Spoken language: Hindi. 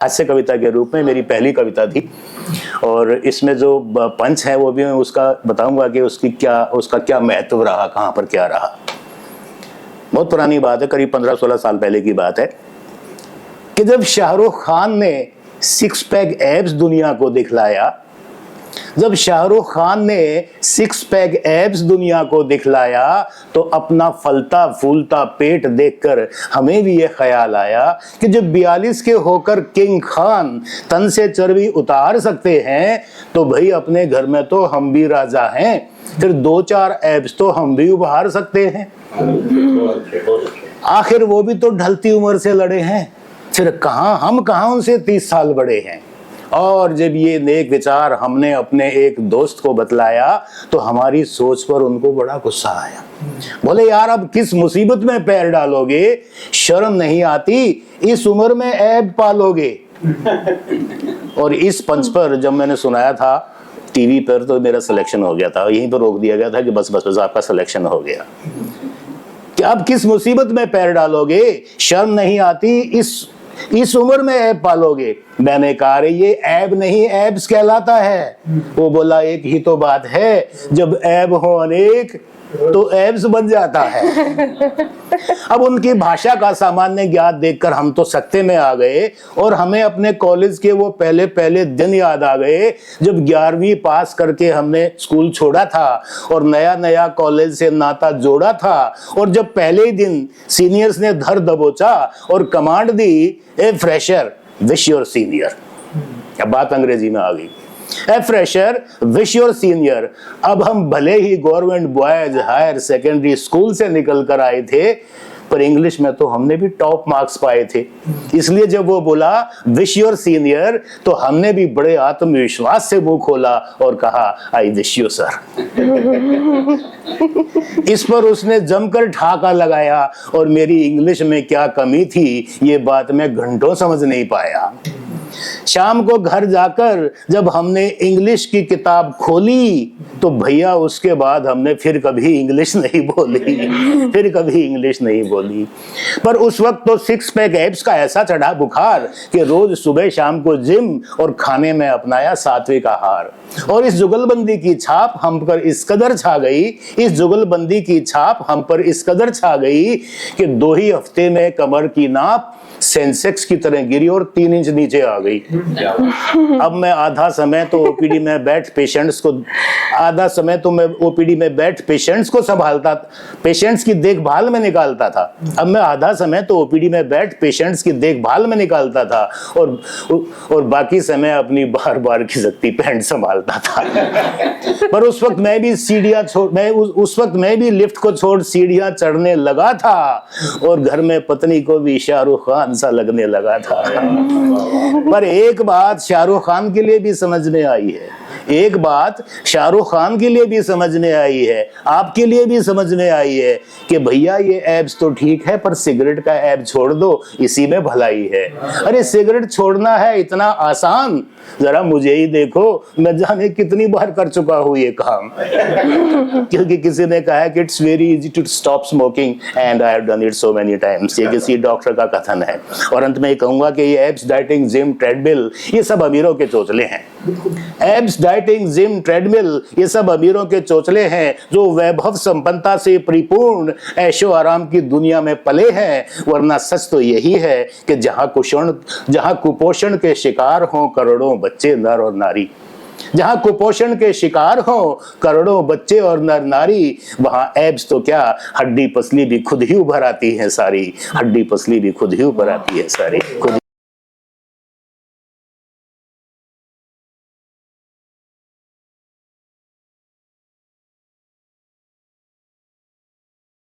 हास्य कविता के रूप में मेरी पहली कविता थी और इसमें जो पंच है वो भी मैं उसका बताऊंगा कि उसका क्या महत्व रहा, कहाँ पर क्या रहा। बहुत पुरानी बात है, करीब 15-16 साल पहले की बात है कि जब शाहरुख खान ने 6 पैक एब्स दुनिया को दिखलाया, जब शाहरुख खान ने 6 पैक एब्स दुनिया को दिखलाया तो अपना फलता फूलता पेट देखकर हमें भी ये ख्याल आया कि जब 42 के होकर किंग खान तन से चर्बी उतार सकते हैं तो भाई अपने घर में तो हम भी राजा हैं, फिर 2-4 एब्स तो हम भी उभार सकते हैं। आखिर वो भी तो ढलती उम्र से लड़े हैं, फिर हम कहां उनसे 30 साल बड़े हैं। और जब ये नेक विचार हमने अपने एक दोस्त को बतलाया तो हमारी सोच पर उनको बड़ा गुस्सा आया। बोले यार अब किस मुसीबत में पैर डालोगे, शर्म नहीं आती, इस उम्र में ऐब पालोगे। और इस पंच पर जब मैंने सुनाया था टीवी पर तो मेरा सिलेक्शन हो गया था, यहीं पर रोक दिया गया था कि बस बस बस आपका सिलेक्शन हो गया। कि अब किस मुसीबत में पैर डालोगे, शर्म नहीं आती, इस उम्र में ऐब पालोगे। मैंने कहा रे ये ऐब नहीं एब्स कहलाता है। वो बोला एक ही तो बात है, जब ऐब हो अनेक तो एब्स बन जाता है। अब उनकी भाषा का सामान्य ज्ञान देखकर हम तो सकते में आ गए और हमें अपने कॉलेज के वो पहले पहले दिन याद आ गए जब 11वीं पास करके हमने स्कूल छोड़ा था और नया नया कॉलेज से नाता जोड़ा था। और जब पहले ही दिन सीनियर्स ने धर दबोचा और कमांड दी, a fresher wish your senior. क्या बात अंग्रेजी में आ गई, a fresher wish your senior. अब हम भले ही government boys higher secondary school से निकल कर आए थे पर इंग्लिश में तो हमने भी टॉप मार्क्स पाए थे, इसलिए जब वो बोला विश योर सीनियर तो हमने भी बड़े आत्मविश्वास से मुंह खोला और कहा आई विश यू सर। इस पर उसने जमकर ठाका लगाया और मेरी इंग्लिश में क्या कमी थी ये बात मैं घंटों समझ नहीं पाया। शाम को घर जाकर जब हमने इंग्लिश की किताब खोली तो भैया उसके बाद हमने फिर कभी इंग्लिश नहीं बोली, पर उस वक्त तो 6 पैक एब्स का ऐसा चढ़ा बुखार कि रोज सुबह शाम को जिम और खाने में अपनाया सात्विक आहार। और इस जुगलबंदी की छाप हम पर इस कदर छा गई कि 2 ही हफ्ते में कमर की नाप सेंसेक्स की तरह गिरी और 3 इंच नीचे आ गई। अब मैं आधा समय तो ओपीडी में बैठ पेशेंट्स को संभालता, पेशेंट्स की देखभाल में निकालता था। अब मैं आधा समय तो ओपीडी में बैठ पेशेंट्स की देखभाल में निकालता था और बाकी समय अपनी बार खिसकती पैंट संभालता था। पर उस वक्त मैं भी लिफ्ट को छोड़ सीढ़ियां चढ़ने लगा था और घर में पत्नी को भी शाहरुख खान सा लगने लगा था। पर एक बात शाहरुख खान के लिए भी समझ में आई है, आपके लिए भी समझ में आई है कि भैया ये एब्स तो ठीक है पर सिगरेट का एब छोड़ दो, इसी में भलाई है। अरे सिगरेट छोड़ना है इतना आसान, जरा मुझे ही देखो, मैं जाने कितनी बार कर चुका हूँ ये काम। क्योंकि किसी ने कहा है कि it's very easy to stop smoking and I have done it so many times, ये किसी डॉक्टर का कथन है। और अंत में ये कहूंगा कि ये एब्स, डाइटिंग, जिम, ट्रेडमिल ये सब अमीरों के चोचले हैं। एब्स, डाइटिंग, जिम, ट्रेडमिल ये सब अमीरों के चोचले हैं जो वैभव संपन्नता से परिपूर्ण ऐशो आराम की दुनिया में पले हैं। वरना सच तो यही है कि जहां कुपोषण के शिकार हों करोड़ों बच्चे नर और नारी, जहां कुपोषण के शिकार हो करोड़ों बच्चे और नर नारी, वहां एब्स तो क्या हड्डी पसली भी खुद ही उभर आती है सारी,